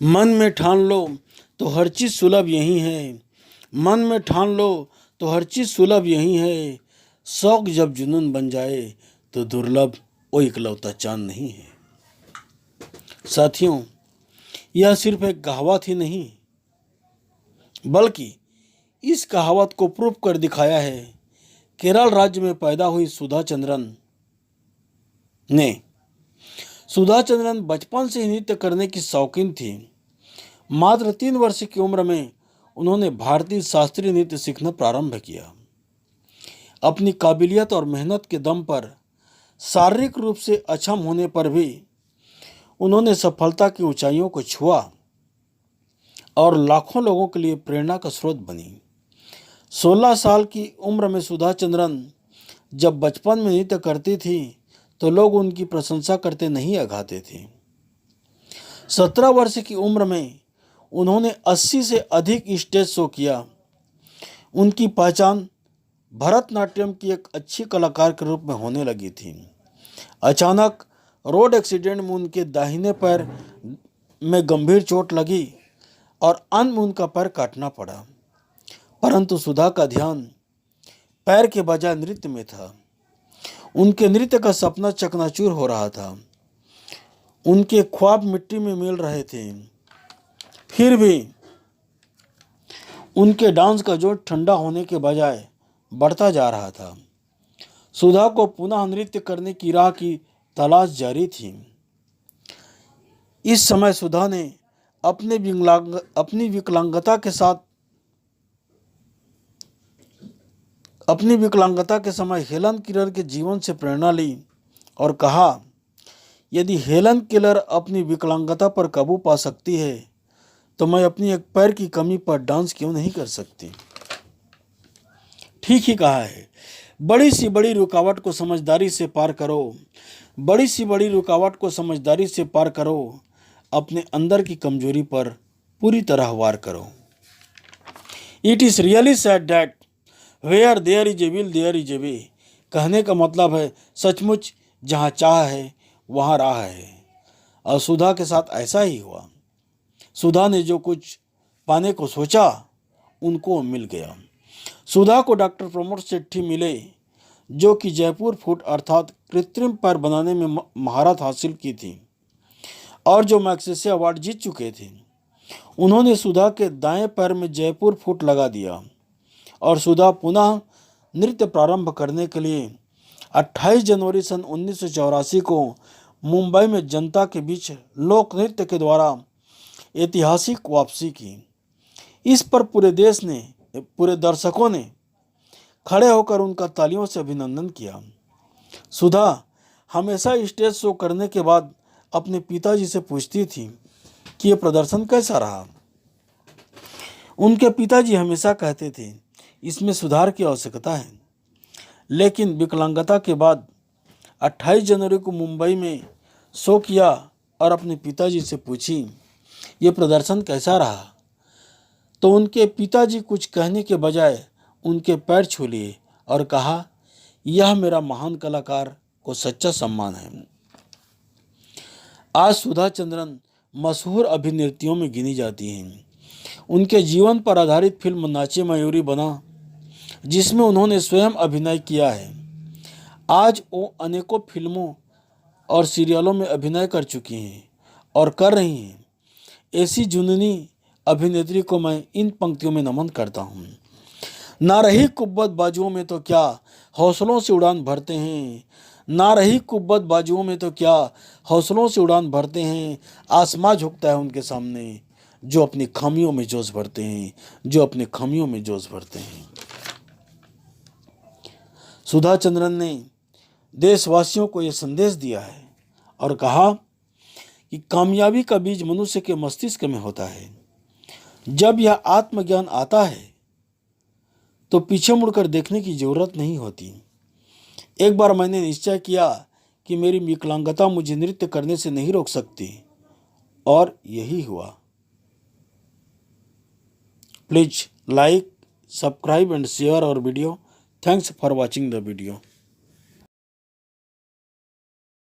मन में ठान लो तो हर चीज़ सुलभ यही है। मन में ठान लो तो हर चीज़ सुलभ यही है। शौक जब जुनून बन जाए तो दुर्लभ वो इकलौता चांद नहीं है। साथियों, यह सिर्फ एक कहावत ही नहीं, बल्कि इस कहावत को प्रूव कर दिखाया है केरल राज्य में पैदा हुई सुधा चंद्रन ने। सुधा चंद्रन बचपन से ही नृत्य करने की शौकीन थी। मात्र 3 वर्ष की उम्र में उन्होंने भारतीय शास्त्रीय नृत्य सीखना प्रारंभ किया। अपनी काबिलियत और मेहनत के दम पर शारीरिक रूप से अक्षम होने पर भी उन्होंने सफलता की ऊंचाइयों को छुआ और लाखों लोगों के लिए प्रेरणा का स्रोत बनी। 16 साल की उम्र में सुधा चंद्रन जब बचपन में नृत्य करती थी तो लोग उनकी प्रशंसा करते नहीं अघाते थे। 17 वर्ष की उम्र में उन्होंने 80 से अधिक स्टेज शो किया। उनकी पहचान भरतनाट्यम की एक अच्छी कलाकार के रूप में होने लगी थी। अचानक रोड एक्सीडेंट में उनके दाहिने पैर में गंभीर चोट लगी और अंत में उनका पैर काटना पड़ा। परंतु सुधा का ध्यान पैर के बजाय नृत्य में था। उनके नृत्य का सपना चकनाचूर हो रहा था। उनके ख्वाब मिट्टी में मिल रहे थे। फिर भी उनके डांस का जोर ठंडा होने के बजाय बढ़ता जा रहा था। सुधा को पुनः नृत्य करने की राह की तलाश जारी थी। इस समय सुधा ने अपनी विकलांगता के समय हेलन किलर के जीवन से प्रेरणा ली और कहा, यदि हेलन किलर अपनी विकलांगता पर काबू पा सकती है तो मैं अपनी एक पैर की कमी पर डांस क्यों नहीं कर सकती। ठीक ही कहा है। बड़ी सी बड़ी रुकावट को समझदारी से पार करो। बड़ी सी बड़ी रुकावट को समझदारी से पार करो। अपने अंदर की कमजोरी पर पूरी तरह वार करो। It is really sad that where there is a will there is a way. कहने का मतलब है, सचमुच जहाँ चाह है वहाँ राह है। और सुधा के साथ ऐसा ही हुआ। सुधा ने जो कुछ पाने को सोचा उनको मिल गया। सुधा को डॉक्टर प्रमोद सेठी मिले, जो कि जयपुर फुट अर्थात कृत्रिम पैर बनाने में महारत हासिल की थी और जो मैग्सेसे अवार्ड जीत चुके थे। उन्होंने सुधा के दाएं पैर में जयपुर फुट लगा दिया और सुधा पुनः नृत्य प्रारंभ करने के लिए 28 जनवरी सन 1984 को मुंबई में जनता के बीच लोक नृत्य के द्वारा ऐतिहासिक वापसी की। इस पर पूरे दर्शकों ने खड़े होकर उनका तालियों से अभिनंदन किया। सुधा हमेशा स्टेज शो करने के बाद अपने पिताजी से पूछती थी कि यह प्रदर्शन कैसा रहा। उनके पिताजी हमेशा कहते थे, इसमें सुधार की आवश्यकता है। लेकिन विकलांगता के बाद 28 जनवरी को मुंबई में शो किया और अपने पिताजी से पूछी, ये प्रदर्शन कैसा रहा, तो उनके पिताजी कुछ कहने के बजाय उनके पैर छू लिए और कहा, यह मेरा महान कलाकार को सच्चा सम्मान है। आज सुधा चंद्रन मशहूर अभिनेत्रियों में गिनी जाती हैं। उनके जीवन पर आधारित फिल्म नाचे मयूरी बना, जिसमें उन्होंने स्वयं अभिनय किया है। आज वो अनेकों फिल्मों और सीरियलों में अभिनय कर चुकी हैं और कर रही हैं। ऐसी जुनूनी अभिनेत्री को मैं इन पंक्तियों में नमन करता हूँ। ना रही कुब्बत बाजुओं में तो क्या हौसलों से उड़ान भरते हैं। ना रही कुब्बत बाजुओं में तो क्या हौसलों से उड़ान भरते हैं। आसमां झुकता है उनके सामने, जो अपनी खामियों में जोश भरते हैं, जो अपनी खामियों में जोश भरते हैं। सुधा चंद्रन ने देशवासियों को यह संदेश दिया है और कहा कि कामयाबी का बीज मनुष्य के मस्तिष्क में होता है। जब यह आत्मज्ञान आता है तो पीछे मुड़कर देखने की जरूरत नहीं होती। एक बार मैंने निश्चय किया कि मेरी विकलांगता मुझे नृत्य करने से नहीं रोक सकती और यही हुआ। Please like, subscribe and share our video. Thanks for watching the video.